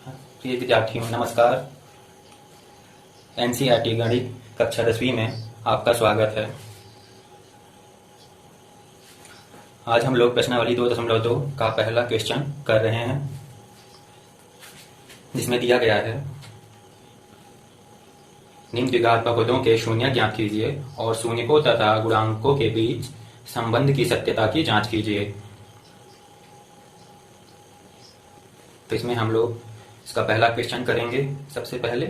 प्रिय विद्यार्थियों, नमस्कार। एनसीईआरटी गणित कक्षा 10वीं में आपका स्वागत है। आज हम लोग प्रश्नावली 2.2 का पहला क्वेश्चन कर रहे हैं, जिसमें दिया गया है निम्न द्विघात बहुपदों के शून्य ज्ञात कीजिए और शून्यकों तथा गुणांकों के बीच संबंध की सत्यता की जांच कीजिए। तो इसमें हम लोग इसका पहला क्वेश्चन करेंगे सबसे पहले,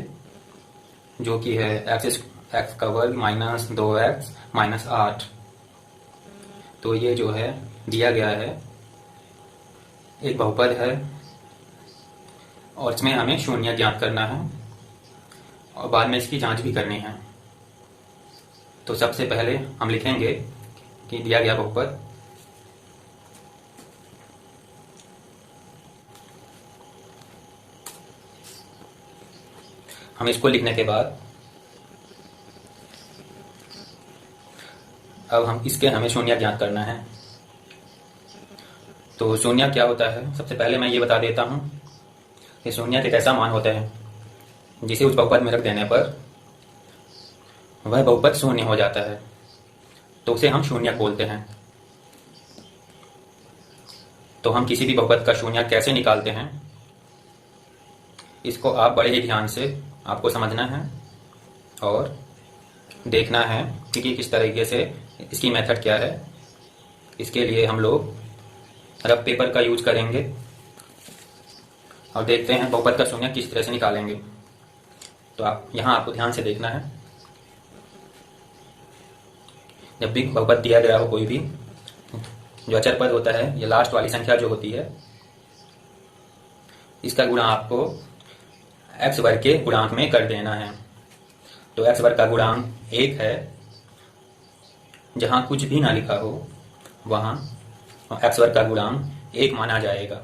जो कि है एक्स का वर्ग माइनस 2x माइनस 8। तो ये जो है दिया गया है एक बहुपद है और इसमें हमें शून्य ज्ञात करना है और बाद में इसकी जांच भी करनी है। तो सबसे पहले हम लिखेंगे कि दिया गया बहुपद हम इसको लिखने के बाद अब हमें शून्य ज्ञात करना है। तो शून्य क्या होता है, सबसे पहले मैं ये बता देता हूं कि शून्य एक ऐसा मान होता है जिसे उस बहुपद में रख देने पर वह बहुपद शून्य हो जाता है, तो उसे हम शून्य बोलते हैं। तो हम किसी भी बहुपद का शून्य कैसे निकालते हैं, इसको आप बड़े ही ध्यान से आपको समझना है और देखना है कि किस तरीके से इसकी मेथड क्या है। इसके लिए हम लोग रफ पेपर का यूज करेंगे और देखते हैं बहुपद का शून्य किस तरह से निकालेंगे। तो आपको ध्यान से देखना है। जब भी बहुपद दिया गया हो, कोई भी जो अचर पद होता है, ये लास्ट वाली संख्या जो होती है, इसका गुणा आपको एक्स वर्ग के गुणांक में कर देना है। तो एक्स वर्ग का गुणांक 1 है, जहां कुछ भी ना लिखा हो वहां एक्स वर्ग का गुणांक 1 माना जाएगा।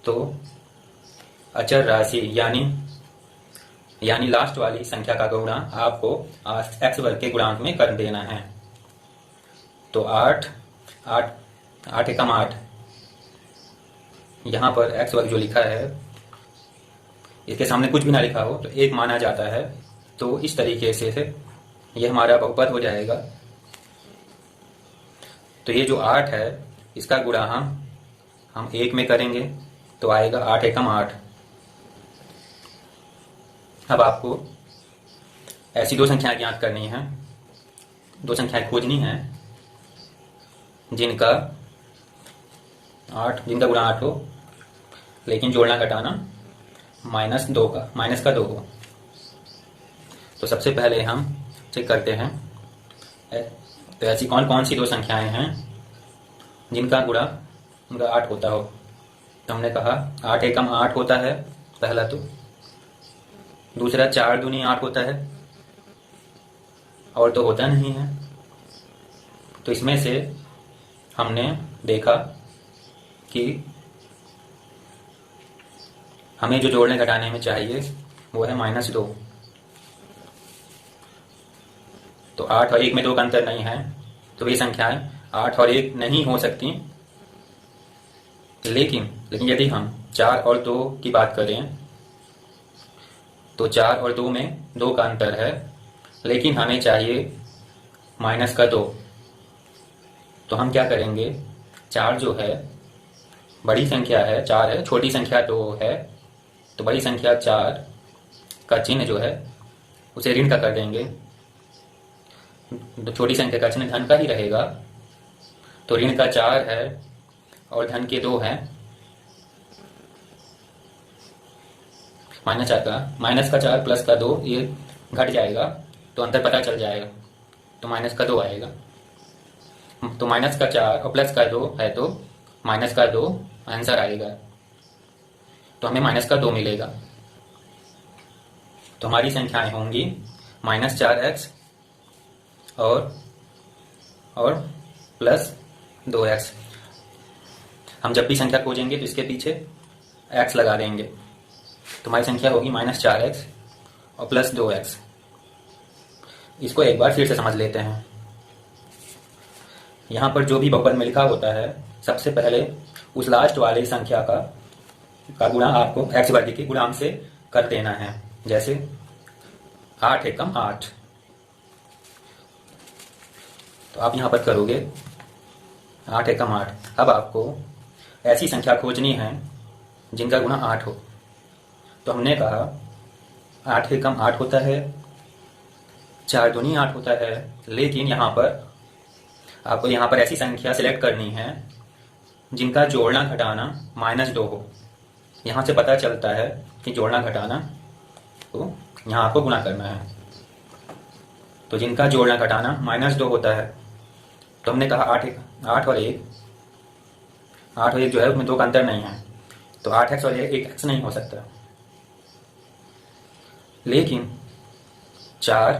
तो अचर राशि यानी लास्ट वाली संख्या का गुणा आपको एक्स वर्ग के गुणांक में कर देना है। तो 8 एकम 8, यहाँ पर एक्स वर्ग जो लिखा है, इसके सामने कुछ भी ना लिखा हो तो 1 माना जाता है। तो इस तरीके से ये हमारा बहुपद हो जाएगा। तो ये जो 8 है, इसका गुणा हम 1 में करेंगे तो आएगा 8 एकम 8। अब आपको ऐसी दो संख्याएं ज्ञात करनी है, दो संख्याएं खोजनी है जिनका गुणा 8 हो, लेकिन जोड़ना घटाना माइनस का 2 हो। तो सबसे पहले हम चेक करते हैं तो ऐसी कौन कौन सी दो संख्याएं हैं जिनका गुणा उनका 8 होता हो। तो हमने कहा 8 एकम 8 होता है पहला, तो दूसरा 4 दूनी 8 होता है, और तो होता नहीं है। तो इसमें से हमने देखा कि हमें जो जोड़ने घटाने में चाहिए वो है -2। तो 8 और 1 में 2 का अंतर नहीं है, तो ये संख्याएं 8 और 1 नहीं हो सकती। लेकिन यदि हम 4 और 2 की बात करें तो 4 और 2 में 2 का अंतर है, लेकिन हमें चाहिए -2। तो हम क्या करेंगे, 4 जो है बड़ी संख्या है, 4 है, छोटी संख्या 2 है, तो बड़ी संख्या 4 का चिन्ह जो है उसे ऋण का कर देंगे। तो छोटी संख्या का चिन्ह धन का ही रहेगा। तो ऋण का 4 है और धन के 2 है। माइनस का 4 प्लस का 2 ये घट जाएगा, तो अंतर पता चल जाएगा, तो माइनस का 2 आएगा। तो माइनस का 4 और प्लस का 2 है, तो माइनस का 2 आंसर आएगा। तो हमें -2 मिलेगा। तो हमारी संख्याएं होंगी -4x और +2x। हम जब भी संख्या खोजेंगे तो इसके पीछे x लगा देंगे। तो हमारी संख्या होगी -4x और +2x। इसको एक बार फिर से समझ लेते हैं। यहाँ पर जो भी बहुपद में लिखा होता है, सबसे पहले उस लास्ट वाली संख्या का का गुणा आपको x वर्ग के गुणांक से कर देना है। जैसे 8 एकम 8, तो आप यहाँ पर करोगे 8 एकम 8। अब आपको ऐसी संख्या खोजनी है जिनका गुणा 8 हो। तो हमने कहा 8 एकम 8 होता है, 4 दूनी 8 होता है, लेकिन यहाँ पर आपको यहाँ पर ऐसी संख्या सिलेक्ट करनी है जिनका जोड़ना घटाना -2 हो। यहाँ से पता चलता है कि जोड़ना घटाना, तो यहाँ आपको गुणा करना है। तो जिनका जोड़ना घटाना -2 होता है, तो हमने कहा 8 और 1, 8 और 1 जो है उसमें 2 का अंतर नहीं है, तो 8x और 1x नहीं हो सकता। लेकिन 4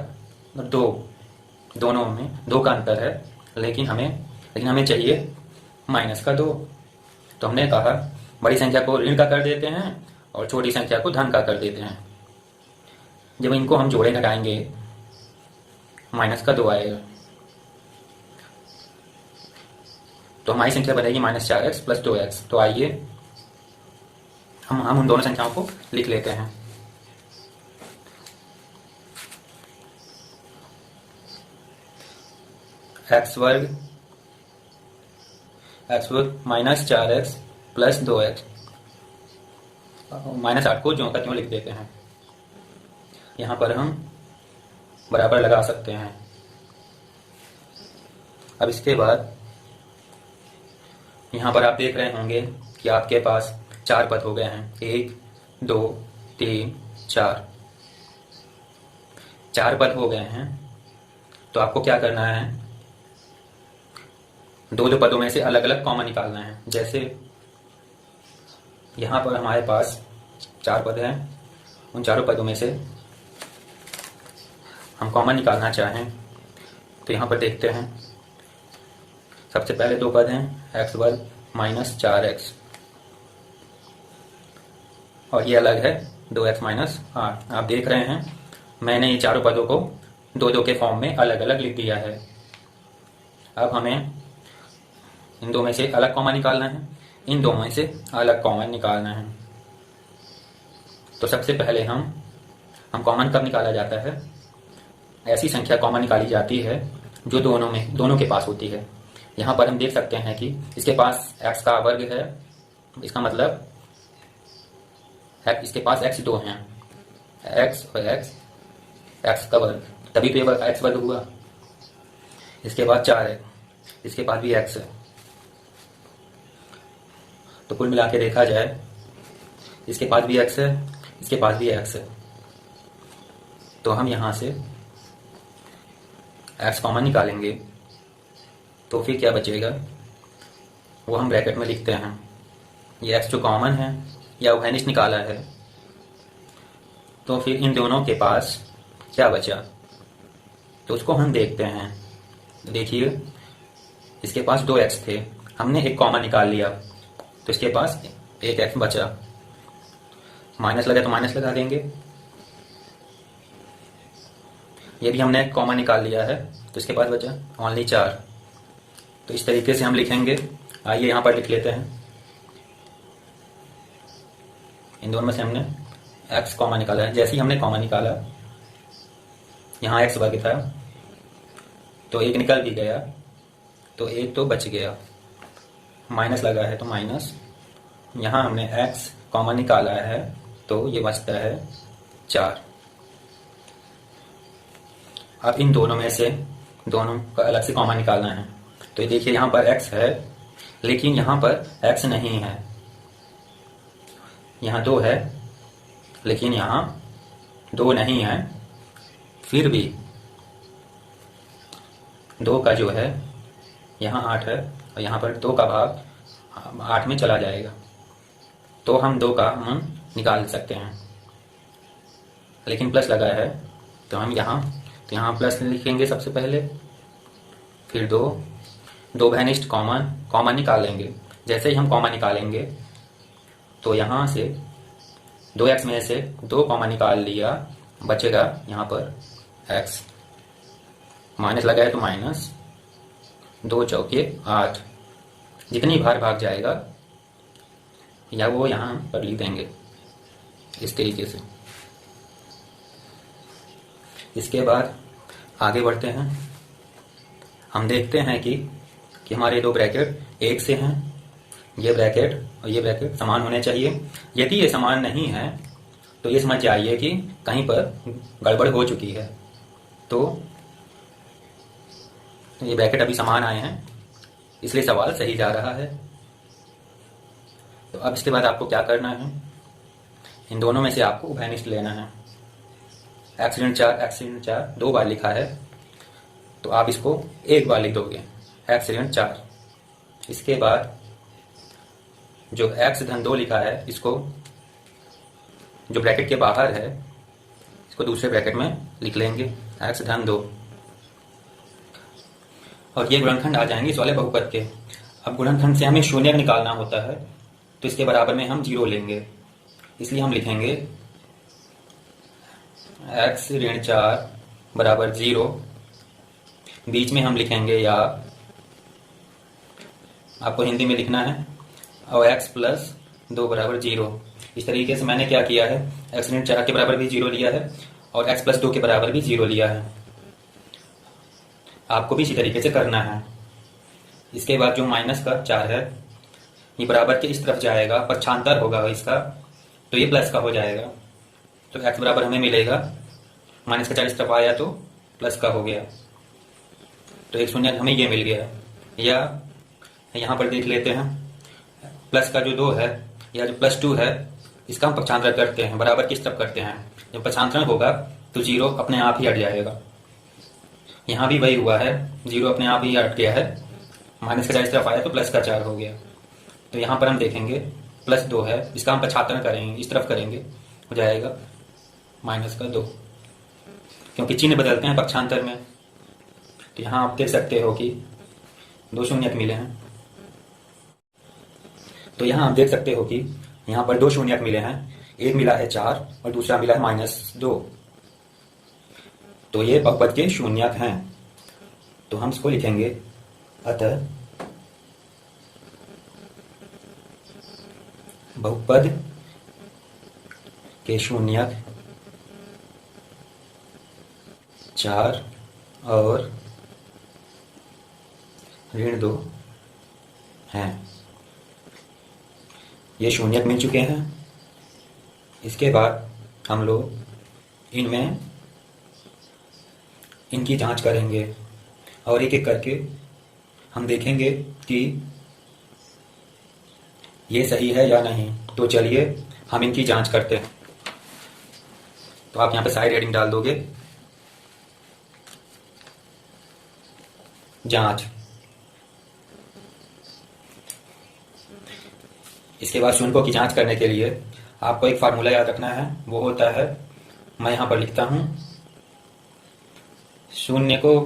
और 2 दोनों में 2 का अंतर है, लेकिन हमें चाहिए -2। तो हमने कहा बड़ी संख्या को ऋण का कर देते हैं और छोटी संख्या को धन का कर देते हैं। जब इनको हम जोड़े घटाएंगे -2 आएगा, तो हमारी संख्या बनेगी -4x + 2x। तो आइए हम उन दोनों संख्याओं को लिख लेते हैं। x वर्ग -4x + 2x, -8 को ज्यों का त्यों लिख देते हैं। यहाँ पर हम बराबर लगा सकते हैं। अब इसके बाद यहाँ पर आप देख रहे होंगे कि आपके पास 4 पद हो गए हैं। 1 2 3 4, 4 पद हो गए हैं। तो आपको क्या करना है, दो पदों में से अलग अलग कॉमन निकालना है। जैसे यहाँ पर हमारे पास 4 पद हैं, उन चारों पदों में से हम कॉमन निकालना चाहें तो यहाँ पर देखते हैं। सबसे पहले 2 पद हैं, x वर्ग -4x, और ये अलग है 2x - 8। आप देख रहे हैं मैंने ये चारों पदों को 2 के फॉर्म में अलग अलग लिख दिया है। अब हमें इन 2 में से अलग कॉमन निकालना है, इन 2 में से अलग कॉमन निकालना है। तो सबसे पहले हम कॉमन कब निकाला जाता है, ऐसी संख्या कॉमन निकाली जाती है जो दोनों के पास होती है। यहाँ पर हम देख सकते हैं कि इसके पास x का वर्ग है, इसका मतलब इसके पास x 2 हैं, x और x का वर्ग, तभी तो ये x वर्ग हुआ। इसके बाद 4 है, इसके पास भी x है। तो कुल मिला के देखा जाए, इसके पास भी x है, इसके पास भी x है। तो हम यहाँ से x कॉमन निकालेंगे, तो फिर क्या बचेगा वो हम ब्रैकेट में लिखते हैं। ये x जो कॉमन है या उभयनिष्ठ निकाला है, तो फिर इन दोनों के पास क्या बचा तो उसको हम देखते हैं। देखिए इसके पास 2x थे, हमने एक कॉमन निकाल लिया, तो इसके पास एक x बचा। माइनस लगा तो माइनस लगा देंगे। ये भी हमने कॉमन निकाल लिया है, तो इसके पास बचा ओनली 4। तो इस तरीके से हम लिखेंगे। आइए यहाँ पर लिख लेते हैं। इन दोनों में से हमने x कॉमन निकाला है। जैसे ही हमने कॉमन निकाला, यहाँ x वर्ग था, तो एक निकल भी गया, तो एक तो बच गया। माइनस लगा है तो माइनस, यहाँ हमने x कॉमन निकाला है, तो ये बचता है 4। अब इन दोनों में से दोनों का अलग से कॉमन निकालना है। तो ये देखिए यहाँ पर x है, लेकिन यहाँ पर x नहीं है। यहाँ 2 है, लेकिन यहाँ 2 नहीं है। फिर भी 2 का जो है यहाँ 8 है, और यहाँ पर 2 का भाग 8 में चला जाएगा, तो हम 2 का हम निकाल सकते हैं। लेकिन प्लस लगा है, तो हम यहाँ प्लस लिखेंगे सबसे पहले, फिर 2 घनिष्ठ कॉमन निकालेंगे। जैसे ही हम कॉमन निकालेंगे, तो यहाँ से 2x में से 2 कॉमन निकाल लिया, बचेगा यहाँ पर x। माइनस लगा है तो माइनस, 2 चौके 8, जितनी बार भाग जाएगा या वो यहाँ पर लिख देंगे इस तरीके से। इसके बाद आगे बढ़ते हैं। हम देखते हैं कि हमारे दो ब्रैकेट एक से हैं। ये ब्रैकेट और ये ब्रैकेट समान होने चाहिए। यदि ये समान नहीं है तो ये समझ जाइए कि कहीं पर गड़बड़ हो चुकी है। तो ये ब्रैकेट अभी समान आए हैं, इसलिए सवाल सही जा रहा है। तो अब इसके बाद आपको क्या करना है, इन दोनों में से आपको उभयनिष्ठ लेना है। x ऋण 4 दो बार लिखा है, तो आप इसको एक बार लिख दोगे x ऋण 4। इसके बाद जो x धन 2 लिखा है, इसको जो ब्रैकेट के बाहर है इसको दूसरे ब्रैकेट में लिख लेंगे x धन 2। और ये गुणनखंड आ जाएंगे इस वाले बहुपद के। अब गुणनखंड से हमें शून्य निकालना होता है, तो इसके बराबर में हम 0 लेंगे, इसलिए हम लिखेंगे x ऋण 4 बराबर 0। बीच में हम लिखेंगे या, आपको हिंदी में लिखना है, और x प्लस 2 बराबर 0। इस तरीके से मैंने क्या किया है, x ऋण 4 के बराबर भी 0 लिया है और x प्लस 2 के बराबर भी 0 लिया है। आपको भी इसी तरीके से करना है। इसके बाद जो माइनस का 4 है, ये बराबर के इस तरफ जाएगा, पक्षांतर होगा इसका, तो ये प्लस का हो जाएगा। तो x बराबर हमें मिलेगा, माइनस का 4 इस तरफ आया तो प्लस का हो गया, तो एक शून्य हमें ये मिल गया। या यहाँ पर देख लेते हैं, प्लस का जो 2 है या जो प्लस 2 है, इसका हम पक्षांतर करते हैं, बराबर किस तरफ करते हैं। जब पक्षांतरण होगा तो 0 अपने आप ही हट जाएगा। यहाँ भी वही हुआ है, 0 अपने आप ही हट गया है, माइनस का 4 इस तरफ आया तो प्लस का 4 हो गया। तो यहाँ पर हम देखेंगे प्लस 2 है, इसका हम पक्षांतरण करेंगे, इस तरफ करेंगे, हो जाएगा माइनस का 2, क्योंकि चिन्ह बदलते हैं पक्षांतर में। तो यहाँ आप देख सकते हो कि 2 शून्यक मिले हैं। तो यहाँ आप देख सकते हो कि यहाँ पर 2 शून्यक मिले हैं, एक मिला है 4 और दूसरा मिला है -2। तो ये बहुपद के शून्यक हैं, तो हम इसको लिखेंगे, अतः बहुपद के शून्यक 4 और ऋण 2 हैं। ये शून्यक मिल चुके हैं। इसके बाद हम लोग इनमें इनकी जांच करेंगे और एक एक करके हम देखेंगे कि ये सही है या नहीं। तो चलिए हम इनकी जांच करते हैं। तो आप यहाँ पे साइड हेडिंग डाल दोगे, जांच। इसके बाद शून्यों की जांच करने के लिए आपको एक फार्मूला याद रखना है, वो होता है, मैं यहाँ पर लिखता हूँ, शून्यों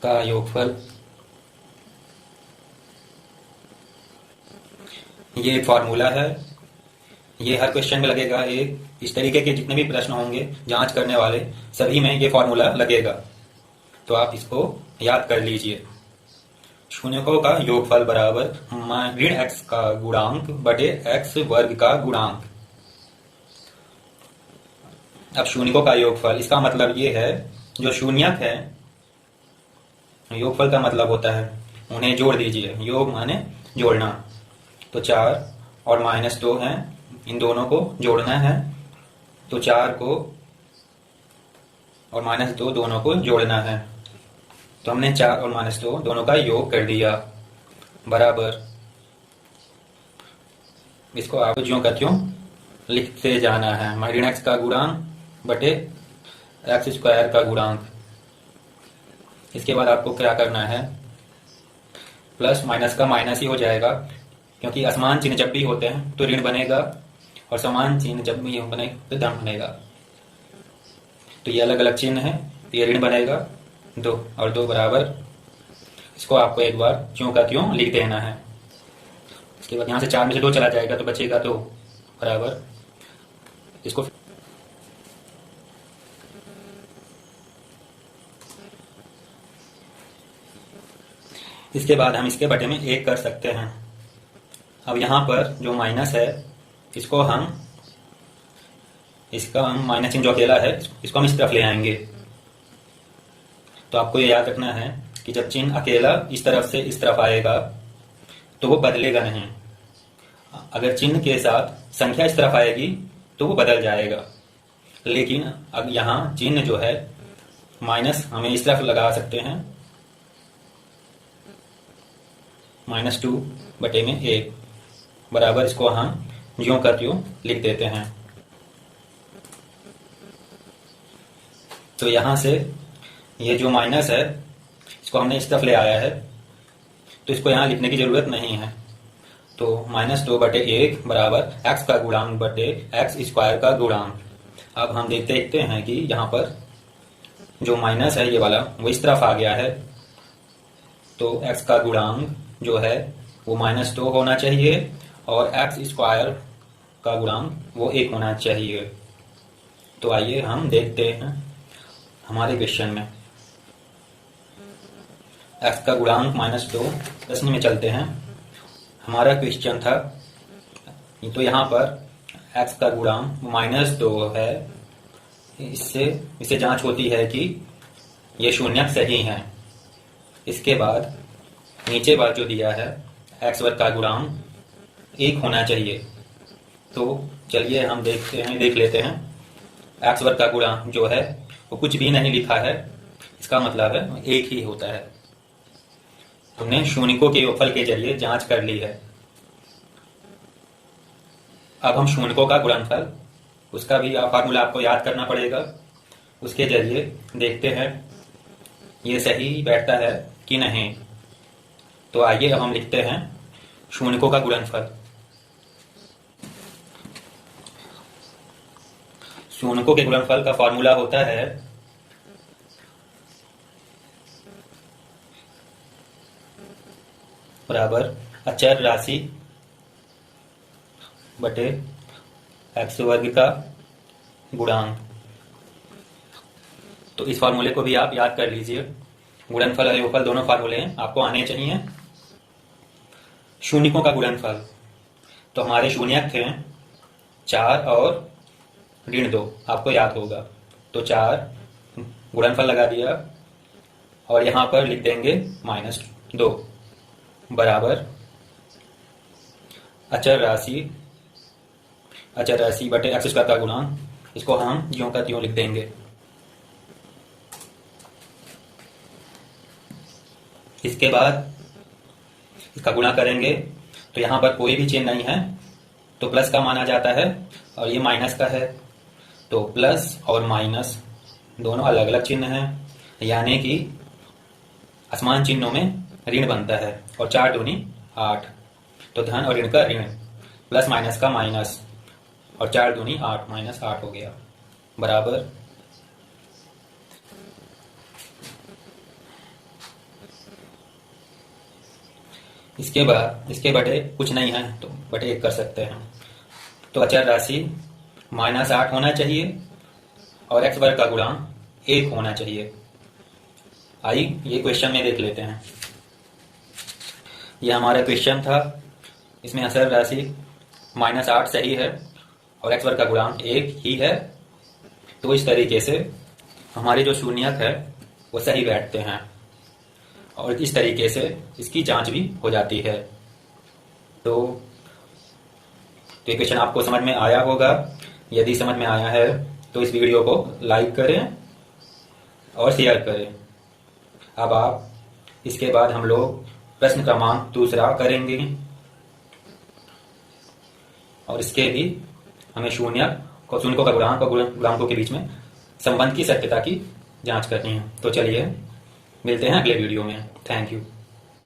का योगफल। ये एक फार्मूला है, ये हर क्वेश्चन में लगेगा। एक इस तरीके के जितने भी प्रश्न होंगे जांच करने वाले, सभी में ये फार्मूला लगेगा, तो आप इसको याद कर लीजिए। शून्यों का योगफल बराबर ऋण x का गुणांक बटे x वर्ग का गुणांक। अब शून्यों का योगफल, इसका मतलब ये है, जो शून्यक है, योगफल का मतलब होता है उन्हें जोड़ दीजिए। योग माने जोड़ना। तो 4 और -2 हैं, इन दोनों को जोड़ना है। तो 4 को और -2 दोनों को जोड़ना है। तो हमने 4 और -2 दोनों का योग कर दिया, बराबर। इसको आपको ज्यों का त्यों लिखते जाना है, ऋण x का गुणांक बटे x स्क्वायर का गुणांक। इसके बाद आपको क्या करना है, प्लस माइनस का माइनस ही हो जाएगा, क्योंकि असमान चिन्ह जब भी होते हैं तो ऋण बनेगा, और समान चिन्ह जब भी बने तो धन बनेगा। तो ये अलग अलग चिन्ह है, तो ये ऋण बनेगा 2 और 2 बराबर। इसको आपको एक बार क्यों का क्यों लिख देना है। इसके बाद यहाँ से 4 में से 2 चला जाएगा तो बचेगा 2 बराबर। इसको इसके बाद हम इसके बटे में 1 कर सकते हैं। अब यहाँ पर जो माइनस है इसका हम माइनस चिन्ह जो अकेला है इसको हम इस तरफ ले आएंगे। तो आपको ये याद रखना है कि जब चिन्ह अकेला इस तरफ से इस तरफ आएगा तो वो बदलेगा नहीं। अगर चिन्ह के साथ संख्या इस तरफ आएगी तो वो बदल जाएगा। लेकिन अब यहाँ चिन्ह जो है माइनस हमें इस तरफ लगा सकते हैं, -2/1 बराबर इसको हम ज्यों का त्यों लिख देते हैं। तो यहाँ से ये जो माइनस है इसको हमने इस तरफ ले आया है तो इसको यहाँ लिखने की जरूरत नहीं है। तो -2/1 बराबर x का गुणांक बटे x² का गुणांक। अब हम देखते हैं कि यहाँ पर जो माइनस है ये वाला वो इस तरफ आ गया है। तो x का गुणांक जो है वो -2 होना चाहिए और x² का गुणांक वो 1 होना चाहिए। तो आइए हम देखते हैं हमारे क्वेश्चन में x का गुणांक -2। प्रश्न में चलते हैं। हमारा क्वेश्चन था तो यहाँ पर x का गुणांक -2 है। इससे जांच होती है कि ये शून्यक सही है। इसके बाद नीचे बात जो दिया है x² का गुणांक 1 होना चाहिए। तो चलिए हम देख लेते हैं। x² का गुणांक जो है वो कुछ भी नहीं लिखा है, इसका मतलब है 1 ही होता है। हमने शून्यकों के योगफल के जरिए जांच कर ली है। अब हम शून्यकों का गुणनफल उसका भी फार्मूला आपको याद करना पड़ेगा। उसके जरिए देखते हैं ये सही बैठता है कि नहीं। तो आइए अब हम लिखते हैं शून्यकों का गुणनफल। शून्यकों के गुणनफल का फार्मूला होता है बराबर अचर राशि बटे x² का गुणांक। तो इस फार्मूले को भी आप याद कर लीजिए। गुणनफल और योगफल दोनों फार्मूले आपको आने चाहिए। शून्यकों का गुणनफल तो हमारे शून्यक थे 4 और -2, आपको याद होगा। तो 4 गुणनफल लगा दिया और यहाँ पर लिख देंगे -2 बराबर अचर राशि बटे x² का गुणांक। इसको हम ज्यों का त्यों लिख देंगे। इसके बाद इसका गुणा करेंगे तो यहाँ पर कोई भी चिन्ह नहीं है तो प्लस का माना जाता है और ये माइनस का है। तो प्लस और माइनस दोनों अलग अलग चिन्ह हैं, यानी कि असमान चिन्हों में ऋण बनता है। और 4 दूनी 8, तो धन और ऋण का ऋण, प्लस माइनस का माइनस, और 4 दूनी 8 -8 हो गया बराबर इसके बटे कुछ नहीं है तो बटे 1 कर सकते हैं। तो अचर राशि -8 होना चाहिए और x² का गुणांक 1 होना चाहिए। आइए ये क्वेश्चन में देख लेते हैं। यह हमारा क्वेश्चन था। इसमें अचर राशि -8 सही है और x² का गुणांक 1 ही है। तो इस तरीके से हमारे जो शून्यक है वो सही बैठते हैं और इस तरीके से इसकी जांच भी हो जाती है। तो ये क्वेश्चन आपको समझ में आया होगा। यदि समझ में आया है तो इस वीडियो को लाइक करें और शेयर करें। अब आप इसके बाद हम लोग प्रश्न क्रमांक 2 करेंगे और इसके भी हमें शून्यकों का गुणांक और गुणांकों के बीच में संबंध की सत्यता की जांच करनी है। तो चलिए मिलते हैं अगले वीडियो में। Thank you.